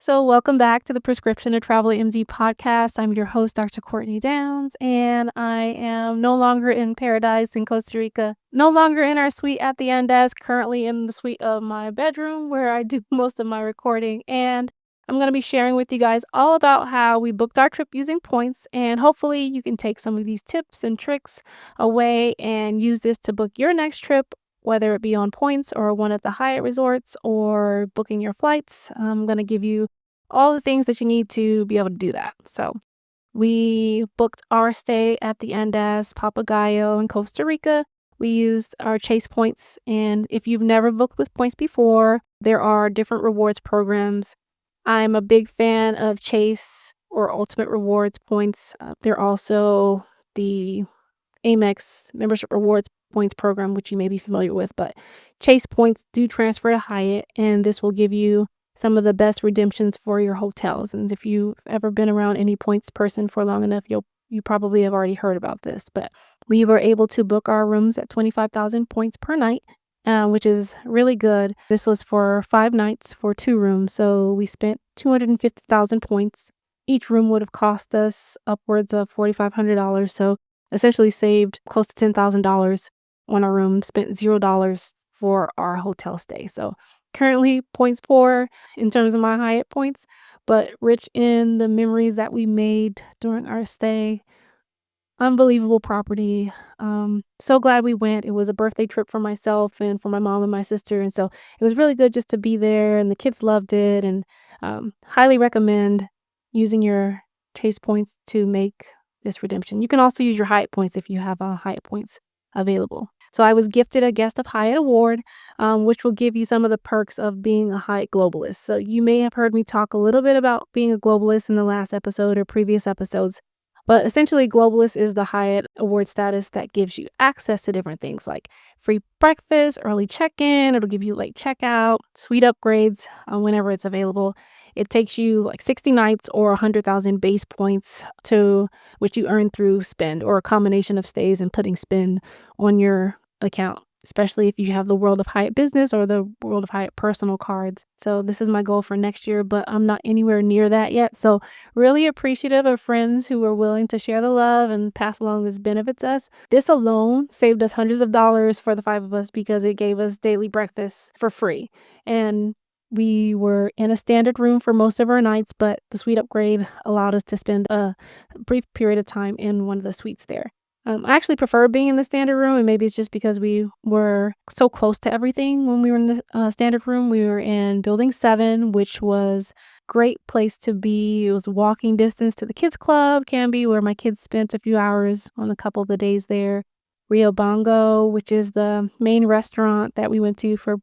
So, welcome back to the Prescription to Travel MZ podcast. I'm your host, Dr. Courtney Downes, and I am no longer in paradise in Costa Rica, no longer in our suite at the Andes, currently in the suite of my bedroom where I do most of my recording. And I'm going to be sharing with you guys all about how we booked our trip using points, and hopefully, you can take some of these tips and tricks away and use this to book your next trip, whether it be on points or one at the Hyatt resorts or booking your flights. I'm going to give you all the things that you need to be able to do that. So we booked our stay at the Andes Papagayo in Costa Rica. We used our Chase points, and if you've never booked with points before, there are different rewards programs. I'm a big fan of Chase or Ultimate Rewards points. They're also the Amex membership rewards points program, which you may be familiar with, but Chase points do transfer to Hyatt, and this will give you some of the best redemptions for your hotels. And if you've ever been around any points person for long enough, you probably have already heard about this. But we were able to book our rooms at 25,000 points per night, which is really good. This was for 5 nights for 2 rooms, so we spent 250,000 points. Each room would have cost us upwards of $4,500, so essentially saved close to $10,000 on our room, spent $0 for our hotel stay. So currently points poor in terms of my Hyatt points, but rich in the memories that we made during our stay. Unbelievable property. So glad we went. It was a birthday trip for myself and for my mom and my sister, and so it was really good just to be there, and the kids loved it, and highly recommend using your Chase points to make this redemption. You can also use your Hyatt points if you have Hyatt points available. So I was gifted a Guest of Hyatt award, which will give you some of the perks of being a Hyatt globalist. So you may have heard me talk a little bit about being a globalist in the last episode or previous episodes. But essentially, globalist is the Hyatt award status that gives you access to different things like free breakfast, early check-in. It'll give you late checkout, suite upgrades whenever it's available. It takes you like 60 nights or 100,000 base points to which you earn through spend, or a combination of stays and putting spend on your account, especially if you have the World of Hyatt Business or the World of Hyatt Personal cards. So this is my goal for next year, but I'm not anywhere near that yet. So really appreciative of friends who were willing to share the love and pass along this benefits us. This alone saved us hundreds of dollars for the 5 of us because it gave us daily breakfast for free. And we were in a standard room for most of our nights, but the suite upgrade allowed us to spend a brief period of time in one of the suites there. I actually prefer being in the standard room, and maybe it's just because we were so close to everything when we were in the standard room. We were in Building 7, which was great place to be. It was walking distance to the kids club, Canby, where my kids spent a few hours on a couple of the days there. Rio Bongo, which is the main restaurant that we went to for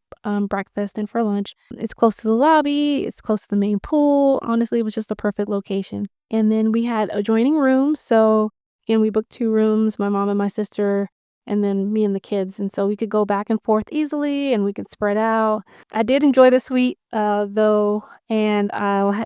breakfast and for lunch. It's close to the lobby. It's close to the main pool. Honestly, it was just the perfect location. And then we had adjoining rooms. So again, we booked 2 rooms, my mom and my sister, and then me and the kids. And so we could go back and forth easily, and we could spread out. I did enjoy the suite, though, and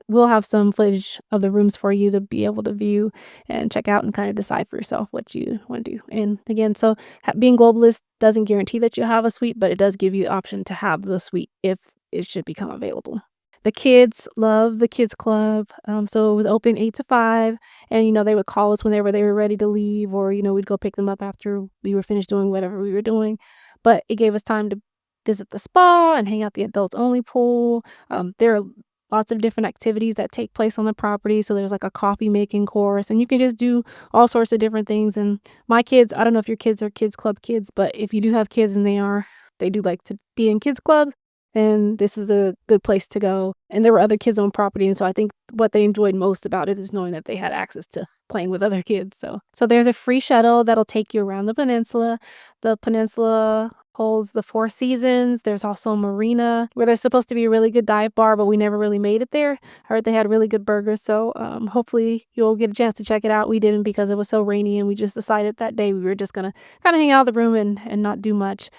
we'll have some footage of the rooms for you to be able to view and check out and kind of decide for yourself what you want to do. And again, so being globalist doesn't guarantee that you'll have a suite, but it does give you the option to have the suite if it should become available. The kids love the kids club. So it was open 8 to 5, and they would call us whenever they were ready to leave, or we'd go pick them up after we were finished doing whatever we were doing. But it gave us time to visit the spa and hang out the adults only pool. There are lots of different activities that take place on the property. So there's like a coffee making course, and you can just do all sorts of different things. And my kids, I don't know if your kids are kids club kids, but if you do have kids and they do like to be in kids clubs, and this is a good place to go. And there were other kids on property, and so I think what they enjoyed most about it is knowing that they had access to playing with other kids. So there's a free shuttle that'll take you around the peninsula. The peninsula holds the 4 seasons. There's also a marina where there's supposed to be a really good dive bar, but we never really made it there. I heard they had really good burgers, so hopefully you'll get a chance to check it out. We didn't because it was so rainy, and we just decided that day we were just gonna kind of hang out in the room and not do much.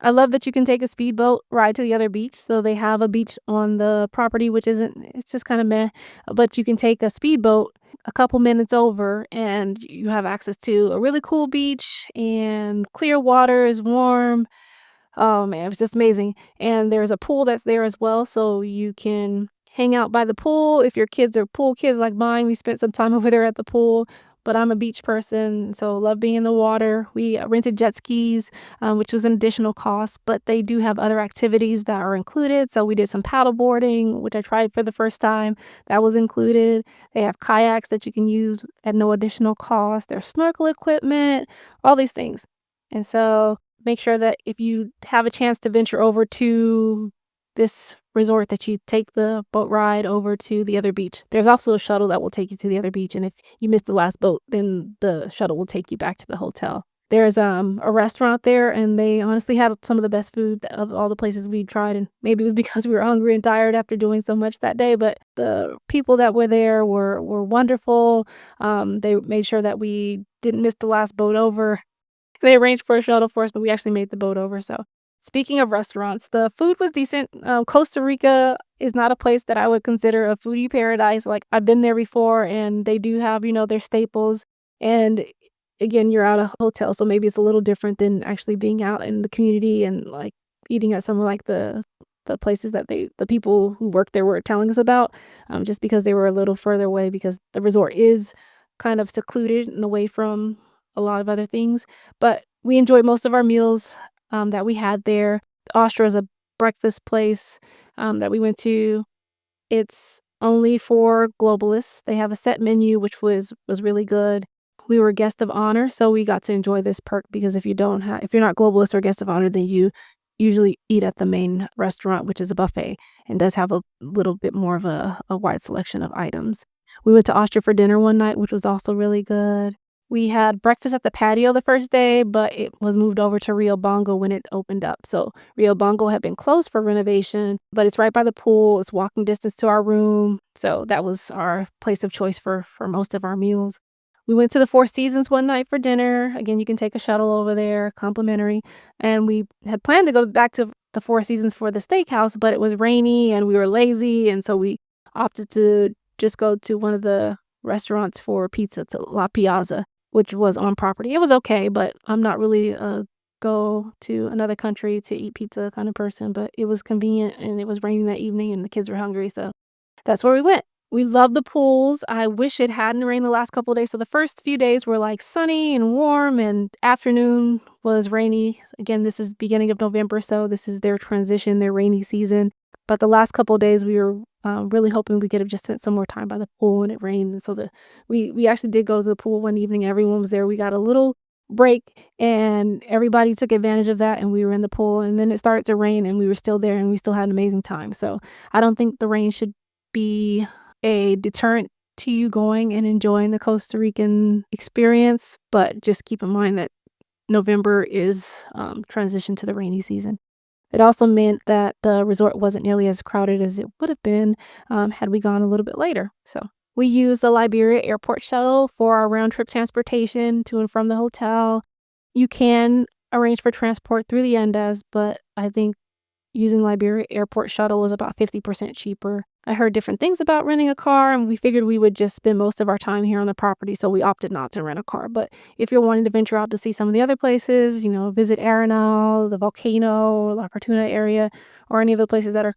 I love that you can take a speedboat ride to the other beach. So they have a beach on the property, it's just kind of meh, but you can take a speedboat a couple minutes over, and you have access to a really cool beach, and clear water is warm. Oh man, it was just amazing. And there's a pool that's there as well, so you can hang out by the pool. If your kids are pool kids like mine, we spent some time over there at the pool, but I'm a beach person, so love being in the water. We rented jet skis, which was an additional cost, but they do have other activities that are included. So we did some paddle boarding, which I tried for the first time. That was included. They have kayaks that you can use at no additional cost. There's snorkel equipment, all these things. And so make sure that if you have a chance to venture over to this resort that you take the boat ride over to the other beach. There's also a shuttle that will take you to the other beach, and if you miss the last boat, then the shuttle will take you back to the hotel. There's, a restaurant there, and they honestly had some of the best food of all the places we tried, and maybe it was because we were hungry and tired after doing so much that day, but the people that were there were wonderful. They made sure that we didn't miss the last boat over. They arranged for a shuttle for us, but we actually made the boat over, so speaking of restaurants, the food was decent. Costa Rica is not a place that I would consider a foodie paradise. Like, I've been there before, and they do have, their staples, and again, you're at a hotel, so maybe it's a little different than actually being out in the community and, like, eating at some of, like, the places that the people who work there were telling us about, just because they were a little further away because the resort is kind of secluded and away from a lot of other things, but we enjoyed most of our meals that we had there. Ostra is a breakfast place that we went to. It's only for globalists. They have a set menu, which was really good. We were guest of honor, so we got to enjoy this perk because if you're not globalist or guest of honor, then you usually eat at the main restaurant, which is a buffet and does have a little bit more of a wide selection of items. We went to Austria for dinner one night, which was also really good. We had breakfast at the patio the first day, but it was moved over to Rio Bongo when it opened up. So Rio Bongo had been closed for renovation, but it's right by the pool. It's walking distance to our room. So that was our place of choice for most of our meals. We went to the Four Seasons one night for dinner. Again, you can take a shuttle over there, complimentary. And we had planned to go back to the Four Seasons for the steakhouse, but it was rainy and we were lazy. And so we opted to just go to one of the restaurants for pizza, to La Piazza, which was on property. It was okay, but I'm not really a go to another country to eat pizza kind of person, but it was convenient and it was raining that evening and the kids were hungry, so that's where we went. We love the pools. I wish it hadn't rained the last couple of days. So the first few days were like sunny and warm, and afternoon was rainy. Again, this is beginning of November, so this is their transition, their rainy season. But the last couple of days, we were really hoping we could have just spent some more time by the pool, and it rained. And so we actually did go to the pool one evening. Everyone was there. We got a little break, and everybody took advantage of that. And we were in the pool, and then it started to rain, and we were still there, and we still had an amazing time. So I don't think the rain should be a deterrent to you going and enjoying the Costa Rican experience, but just keep in mind that November is transition to the rainy season. It also meant that the resort wasn't nearly as crowded as it would have been had we gone a little bit later. So we used the Liberia airport shuttle for our round trip transportation to and from the hotel. You can arrange for transport through the Andes, but I think using Liberia airport shuttle was about 50% cheaper. I heard different things about renting a car, and we figured we would just spend most of our time here on the property, so we opted not to rent a car. But if you're wanting to venture out to see some of the other places, visit Arenal, the volcano, La Fortuna area, or any of the places that are,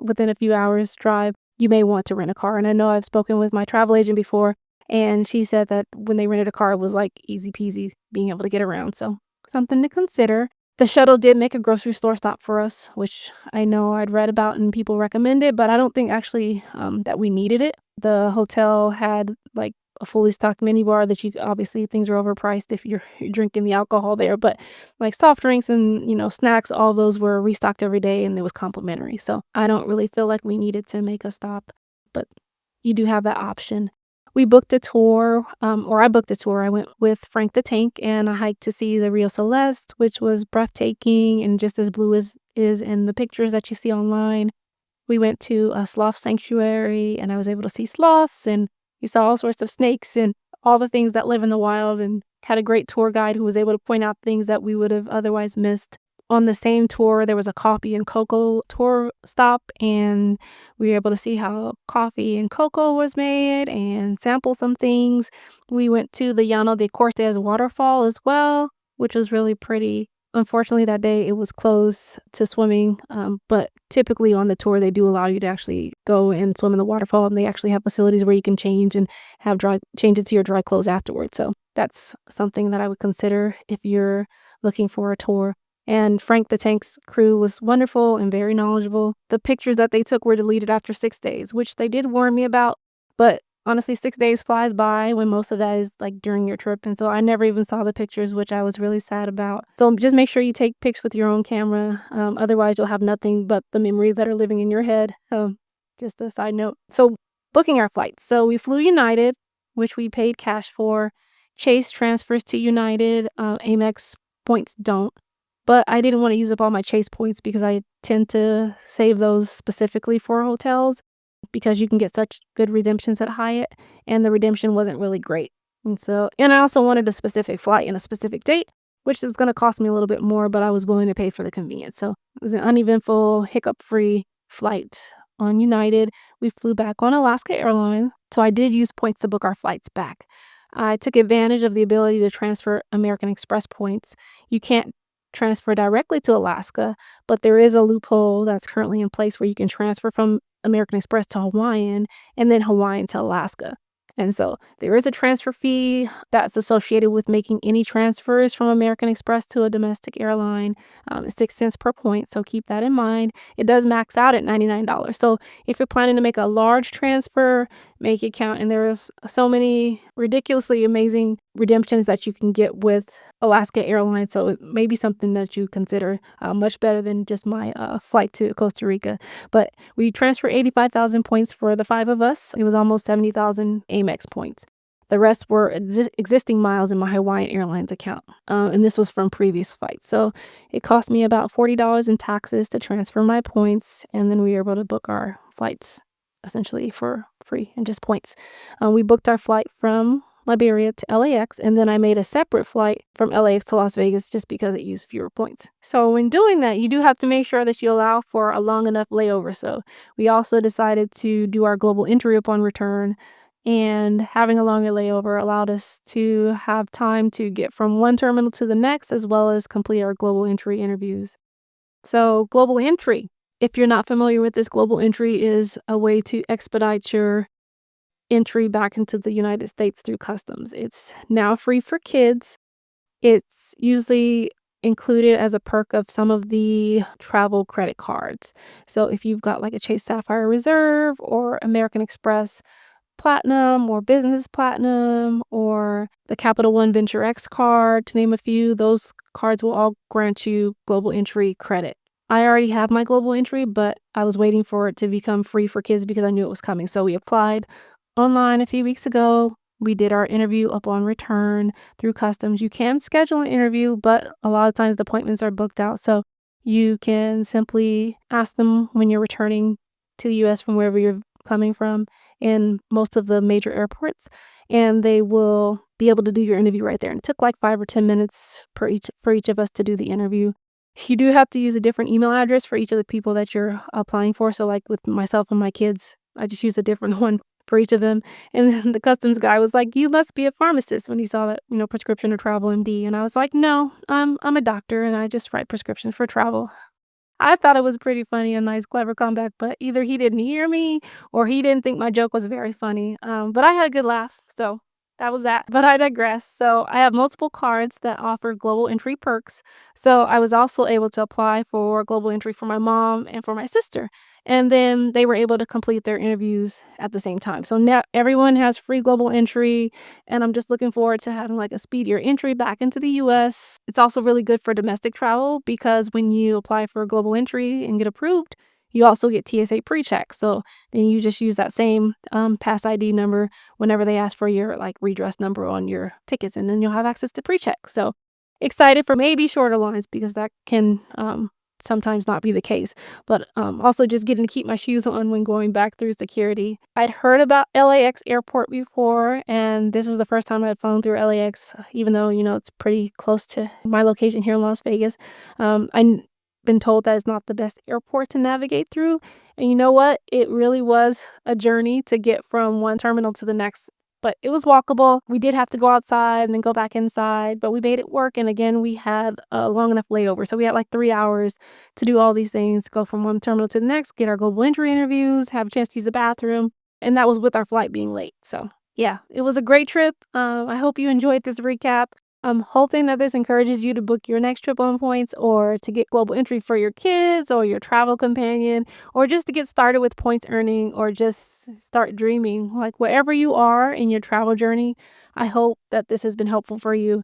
within a few hours drive, you may want to rent a car. And I know I've spoken with my travel agent before, and she said that when they rented a car, it was like easy peasy being able to get around. So something to consider. The shuttle did make a grocery store stop for us, which I know I'd read about and people recommended, but I don't think actually that we needed it. The hotel had like a fully stocked mini bar that obviously things are overpriced if you're drinking the alcohol there, but like soft drinks and, snacks, all those were restocked every day and it was complimentary. So I don't really feel like we needed to make a stop, but you do have that option. We booked a tour, or I booked a tour. I went with Frank the Tank, and I hiked to see the Rio Celeste, which was breathtaking and just as blue as is in the pictures that you see online. We went to a sloth sanctuary, and I was able to see sloths, and we saw all sorts of snakes and all the things that live in the wild, and had a great tour guide who was able to point out things that we would have otherwise missed. On the same tour, there was a coffee and cocoa tour stop, and we were able to see how coffee and cocoa was made and sample some things. We went to the Llano de Cortes waterfall as well, which was really pretty. Unfortunately, that day it was closed to swimming, but typically on the tour, they do allow you to actually go and swim in the waterfall, and they actually have facilities where you can change and have dry change into your dry clothes afterwards. So that's something that I would consider if you're looking for a tour. And Frank the Tank's crew was wonderful and very knowledgeable. The pictures that they took were deleted after 6 days, which they did warn me about, but honestly, 6 days flies by when most of that is, like, during your trip, and so I never even saw the pictures, which I was really sad about. So just make sure you take pics with your own camera, otherwise you'll have nothing but the memories that are living in your head. Just a side note. So booking our flights. So we flew United, which we paid cash for. Chase transfers to United, Amex points don't. But I didn't wanna use up all my Chase points because I tend to save those specifically for hotels because you can get such good redemptions at Hyatt, and the redemption wasn't really great. And I also wanted a specific flight and a specific date, which was gonna cost me a little bit more, but I was willing to pay for the convenience. So it was an uneventful, hiccup-free flight on United. We flew back on Alaska Airlines, so I did use points to book our flights back. I took advantage of the ability to transfer American Express points. You can't transfer directly to Alaska, but there is a loophole that's currently in place where you can transfer from American Express to Hawaiian and then Hawaiian to Alaska. And so there is a transfer fee that's associated with making any transfers from American Express to a domestic airline. It's 6 cents per point, so keep that in mind. It does max out at $99. So if you're planning to make a large transfer, make it count. And there's so many ridiculously amazing redemptions that you can get with Alaska Airlines. So it may be something that you consider much better than just my flight to Costa Rica. But we transferred 85,000 points for the 5 of us. It was almost 70,000 Amex points. The rest were existing miles in my Hawaiian Airlines account. And this was from previous flights. So it cost me about $40 in taxes to transfer my points. And then we were able to book our flights essentially for free and just points. We booked our flight from Liberia to LAX, and then I made a separate flight from LAX to Las Vegas just because it used fewer points. So when doing that, you do have to make sure that you allow for a long enough layover. So we also decided to do our global entry upon return, and having a longer layover allowed us to have time to get from one terminal to the next, as well as complete our global entry interviews. So global entry, if you're not familiar with this, global entry is a way to expedite your entry back into the United States through customs. It's now free for kids. It's usually included as a perk of some of the travel credit cards. So if you've got like a Chase Sapphire Reserve or American Express Platinum or Business Platinum or the Capital One Venture X card, to name a few, those cards will all grant you global entry credit. I already have my global entry, but I was waiting for it to become free for kids because I knew it was coming. So we applied online a few weeks ago. We did our interview upon return through customs. You can schedule an interview, but a lot of times the appointments are booked out. So you can simply ask them when you're returning to the US from wherever you're coming from in most of the major airports, and they will be able to do your interview right there. And it took like 5 or 10 minutes for each of us to do the interview. You do have to use a different email address for each of the people that you're applying for. So like with myself and my kids, I just use a different one for each of them. And then the customs guy was like, "You must be a pharmacist," when he saw that, prescription or travel MD. And I was like, "No, I'm a doctor and I just write prescriptions for travel." I thought it was pretty funny, a nice, clever comeback, but either he didn't hear me or he didn't think my joke was very funny. But I had a good laugh, so that was that. But I digress. So I have multiple cards that offer global entry perks. So I was also able to apply for global entry for my mom and for my sister. And then they were able to complete their interviews at the same time. So now everyone has free global entry, and I'm just looking forward to having like a speedier entry back into the US. It's also really good for domestic travel because when you apply for global entry and get approved, you also get TSA pre-check. So then you just use that same pass ID number whenever they ask for your like redress number on your tickets, and then you'll have access to pre-check. So excited for maybe shorter lines because that can sometimes not be the case, but also just getting to keep my shoes on when going back through security. I'd heard about LAX airport before, and this is the first time I'd flown through LAX, even though, it's pretty close to my location here in Las Vegas. I've been told that it's not the best airport to navigate through, and you know what? It really was a journey to get from one terminal to the next but it was walkable. We did have to go outside and then go back inside, but we made it work. And again, we had a long enough layover. So we had like 3 hours to do all these things, go from one terminal to the next, get our global entry interviews, have a chance to use the bathroom. And that was with our flight being late. So yeah, it was a great trip. I hope you enjoyed this recap. I'm hoping that this encourages you to book your next trip on points, or to get global entry for your kids or your travel companion, or just to get started with points earning, or just start dreaming. Like, wherever you are in your travel journey, I hope that this has been helpful for you.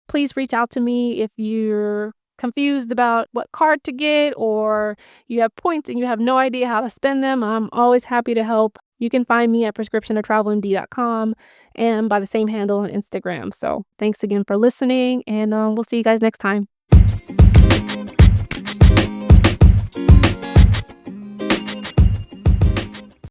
Please reach out to me if you're confused about what card to get, or you have points and you have no idea how to spend them. I'm always happy to help. You can find me at prescriptionoftravelmd.com and by the same handle on Instagram. So thanks again for listening, and we'll see you guys next time.